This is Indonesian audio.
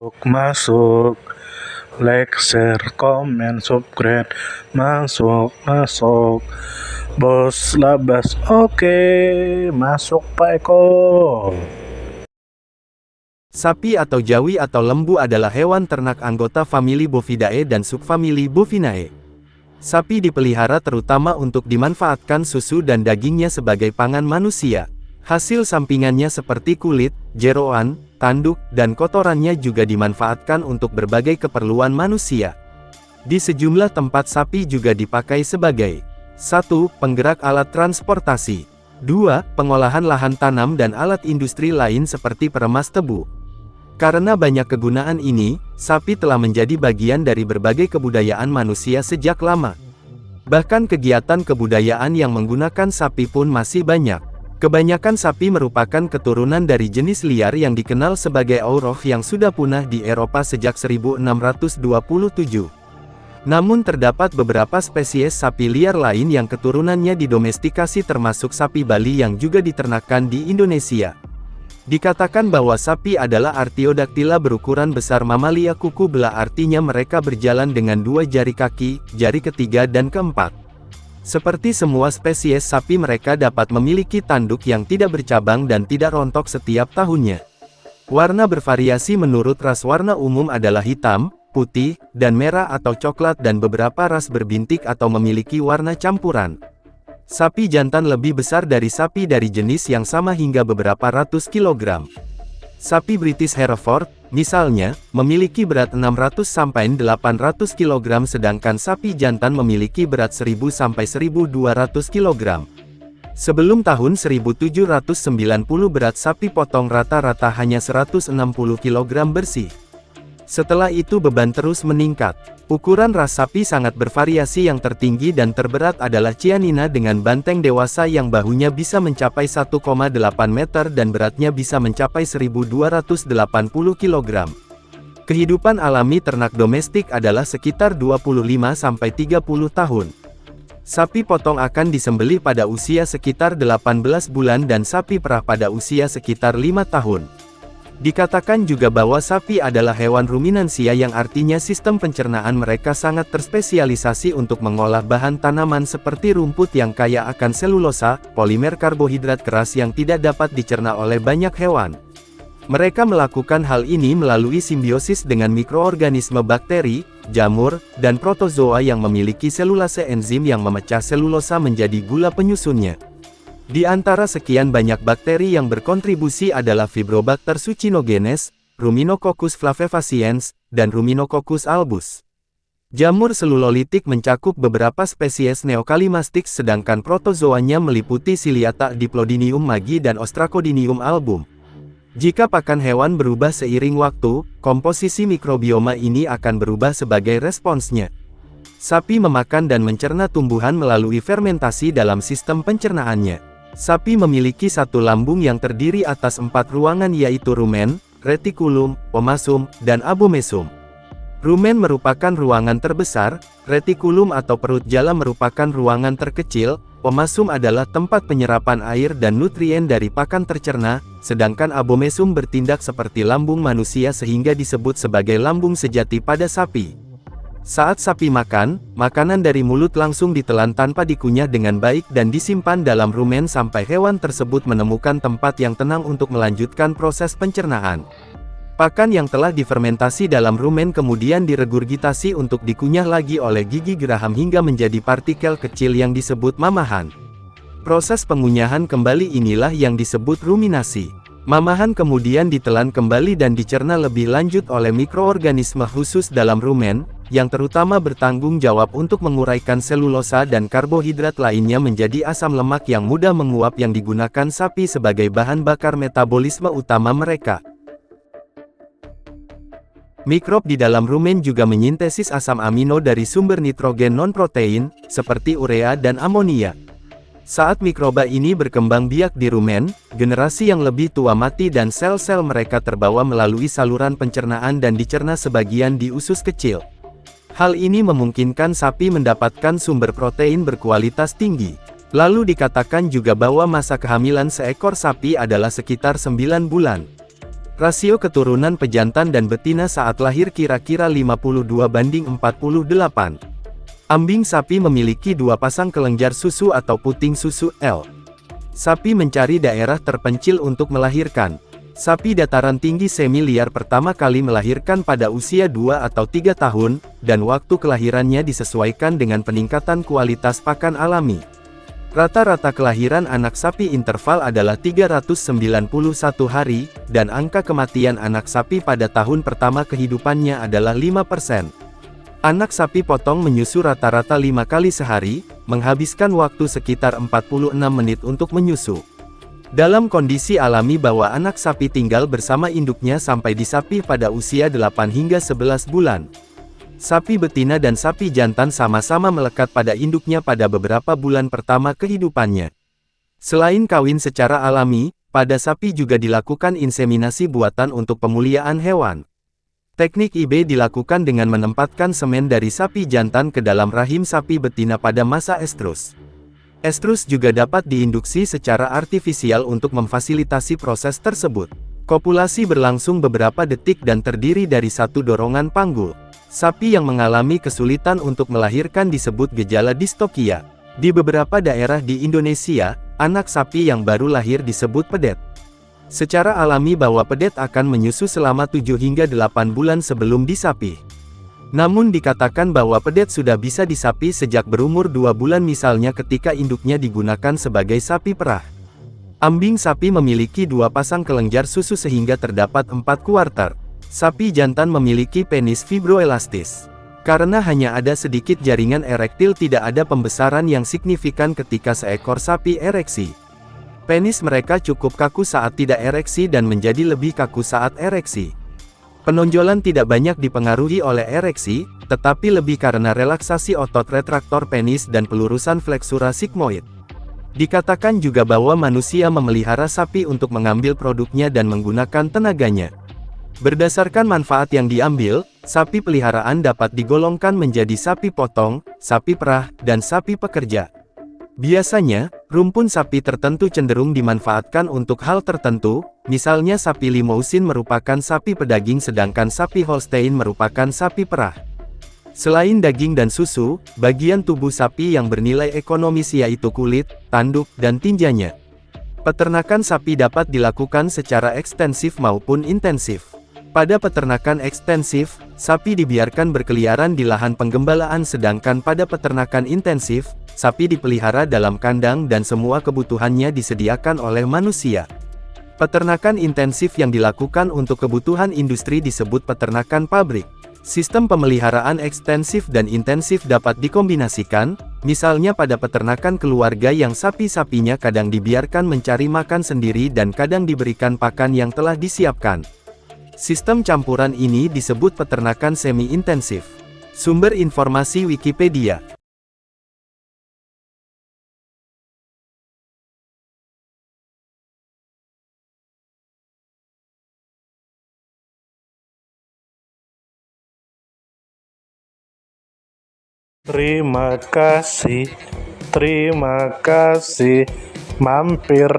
Masuk, like, share, komen, subscribe, masuk, bos labas, oke, masuk Pak Eko. Sapi atau jawi atau lembu adalah hewan ternak anggota famili Bovidae dan subfamili Bovinae. Sapi dipelihara terutama untuk dimanfaatkan susu dan dagingnya sebagai pangan manusia. Hasil sampingannya seperti kulit, jeroan, tanduk, dan kotorannya juga dimanfaatkan untuk berbagai keperluan manusia. Di sejumlah tempat sapi juga dipakai sebagai 1. Penggerak alat transportasi. 2. Pengolahan lahan tanam dan alat industri lain seperti peremas tebu. Karena banyak kegunaan ini, sapi telah menjadi bagian dari berbagai kebudayaan manusia sejak lama. Bahkan kegiatan kebudayaan yang menggunakan sapi pun masih banyak. Kebanyakan sapi merupakan keturunan dari jenis liar yang dikenal sebagai auroch yang sudah punah di Eropa sejak 1627. Namun terdapat beberapa spesies sapi liar lain yang keturunannya didomestikasi termasuk sapi Bali yang juga diternakkan di Indonesia. Dikatakan bahwa sapi adalah Artiodactyla berukuran besar mamalia kuku belah, artinya mereka berjalan dengan dua jari kaki, jari ketiga dan keempat. Seperti semua spesies sapi, mereka dapat memiliki tanduk yang tidak bercabang dan tidak rontok setiap tahunnya. Warna bervariasi menurut ras, warna umum adalah hitam, putih, dan merah atau coklat, dan beberapa ras berbintik atau memiliki warna campuran. Sapi jantan lebih besar dari sapi dari jenis yang sama hingga beberapa ratus kilogram. Sapi British Hereford, misalnya, memiliki berat 600–800 kg sedangkan sapi jantan memiliki berat 1000–1200 kg. Sebelum tahun 1790 berat sapi potong rata-rata hanya 160 kg bersih. Setelah itu beban terus meningkat. Ukuran ras sapi sangat bervariasi, yang tertinggi dan terberat adalah Chianina dengan banteng dewasa yang bahunya bisa mencapai 1,8 meter dan beratnya bisa mencapai 1280 kg. Kehidupan alami ternak domestik adalah sekitar 25–30 tahun. Sapi potong akan disembelih pada usia sekitar 18 bulan dan sapi perah pada usia sekitar 5 tahun. Dikatakan juga bahwa sapi adalah hewan ruminansia, yang artinya sistem pencernaan mereka sangat terspesialisasi untuk mengolah bahan tanaman seperti rumput yang kaya akan selulosa, polimer karbohidrat keras yang tidak dapat dicerna oleh banyak hewan. Mereka melakukan hal ini melalui simbiosis dengan mikroorganisme, bakteri, jamur, dan protozoa yang memiliki selulase enzim yang memecah selulosa menjadi gula penyusunnya. Di antara sekian banyak bakteri yang berkontribusi adalah Fibrobacter succinogenes, Ruminococcus flavefaciens, dan Ruminococcus albus. Jamur selulolitik mencakup beberapa spesies Neokalimastiks, sedangkan protozoanya meliputi Ciliata, Diplodinium magi, dan Ostracodinium album. Jika pakan hewan berubah seiring waktu, komposisi mikrobioma ini akan berubah sebagai responsnya. Sapi memakan dan mencerna tumbuhan melalui fermentasi dalam sistem pencernaannya. Sapi memiliki satu lambung yang terdiri atas 4 ruangan, yaitu rumen, retikulum, omasum, dan abomesum. Rumen merupakan ruangan terbesar, retikulum atau perut jala merupakan ruangan terkecil, omasum adalah tempat penyerapan air dan nutrien dari pakan tercerna, sedangkan abomesum bertindak seperti lambung manusia sehingga disebut sebagai lambung sejati pada sapi. Saat sapi makan, makanan dari mulut langsung ditelan tanpa dikunyah dengan baik dan disimpan dalam rumen sampai hewan tersebut menemukan tempat yang tenang untuk melanjutkan proses pencernaan. Pakan yang telah difermentasi dalam rumen kemudian diregurgitasi untuk dikunyah lagi oleh gigi geraham hingga menjadi partikel kecil yang disebut mamahan. Proses pengunyahan kembali inilah yang disebut ruminasi. Mamahan kemudian ditelan kembali dan dicerna lebih lanjut oleh mikroorganisme khusus dalam rumen, yang terutama bertanggung jawab untuk menguraikan selulosa dan karbohidrat lainnya menjadi asam lemak yang mudah menguap yang digunakan sapi sebagai bahan bakar metabolisme utama mereka. Mikrob di dalam rumen juga menyintesis asam amino dari sumber nitrogen non-protein, seperti urea dan amonia. Saat mikroba ini berkembang biak di rumen, generasi yang lebih tua mati dan sel-sel mereka terbawa melalui saluran pencernaan dan dicerna sebagian di usus kecil. Hal ini memungkinkan sapi mendapatkan sumber protein berkualitas tinggi. Lalu dikatakan juga bahwa masa kehamilan seekor sapi adalah sekitar 9 bulan. Rasio keturunan pejantan dan betina saat lahir kira-kira 52:48. Ambing sapi memiliki 2 pasang kelenjar susu atau puting susu L. Sapi mencari daerah terpencil untuk melahirkan. Sapi dataran tinggi semi-liar pertama kali melahirkan pada usia 2 atau 3 tahun, dan waktu kelahirannya disesuaikan dengan peningkatan kualitas pakan alami. Rata-rata kelahiran anak sapi interval adalah 391 hari, dan angka kematian anak sapi pada tahun pertama kehidupannya adalah 5%. Anak sapi potong menyusu rata-rata 5 kali sehari, menghabiskan waktu sekitar 46 menit untuk menyusu. Dalam kondisi alami bahwa anak sapi tinggal bersama induknya sampai di sapi pada usia 8 hingga 11 bulan. Sapi betina dan sapi jantan sama-sama melekat pada induknya pada beberapa bulan pertama kehidupannya. Selain kawin secara alami, pada sapi juga dilakukan inseminasi buatan untuk pemuliaan hewan. Teknik IB dilakukan dengan menempatkan semen dari sapi jantan ke dalam rahim sapi betina pada masa estrus. Estrus juga dapat diinduksi secara artifisial untuk memfasilitasi proses tersebut. Kopulasi berlangsung beberapa detik dan terdiri dari satu dorongan panggul. Sapi yang mengalami kesulitan untuk melahirkan disebut gejala distokia. Di beberapa daerah di Indonesia, anak sapi yang baru lahir disebut pedet. Secara alami bahwa pedet akan menyusu selama 7 hingga 8 bulan sebelum disapih. Namun dikatakan bahwa pedet sudah bisa disapih sejak berumur 2 bulan misalnya ketika induknya digunakan sebagai sapi perah. Ambing sapi memiliki 2 pasang kelenjar susu sehingga terdapat 4 kuarter. Sapi jantan memiliki penis fibroelastis. Karena hanya ada sedikit jaringan erektil tidak ada pembesaran yang signifikan ketika seekor sapi ereksi. Penis mereka cukup kaku saat tidak ereksi dan menjadi lebih kaku saat ereksi. Penonjolan tidak banyak dipengaruhi oleh ereksi, tetapi lebih karena relaksasi otot retraktor penis dan pelurusan fleksura sigmoid. Dikatakan juga bahwa manusia memelihara sapi untuk mengambil produknya dan menggunakan tenaganya. Berdasarkan manfaat yang diambil, sapi peliharaan dapat digolongkan menjadi sapi potong, sapi perah, dan sapi pekerja. Biasanya, rumpun sapi tertentu cenderung dimanfaatkan untuk hal tertentu, misalnya sapi limousin merupakan sapi pedaging sedangkan sapi Holstein merupakan sapi perah. Selain daging dan susu, bagian tubuh sapi yang bernilai ekonomis yaitu kulit, tanduk, dan tinjanya. Peternakan sapi dapat dilakukan secara ekstensif maupun intensif. Pada peternakan ekstensif, sapi dibiarkan berkeliaran di lahan penggembalaan sedangkan pada peternakan intensif, sapi dipelihara dalam kandang dan semua kebutuhannya disediakan oleh manusia. Peternakan intensif yang dilakukan untuk kebutuhan industri disebut peternakan pabrik. Sistem pemeliharaan ekstensif dan intensif dapat dikombinasikan, misalnya pada peternakan keluarga yang sapi-sapinya kadang dibiarkan mencari makan sendiri dan kadang diberikan pakan yang telah disiapkan. Sistem campuran ini disebut peternakan semi-intensif. Sumber informasi Wikipedia. Terima kasih, mampir.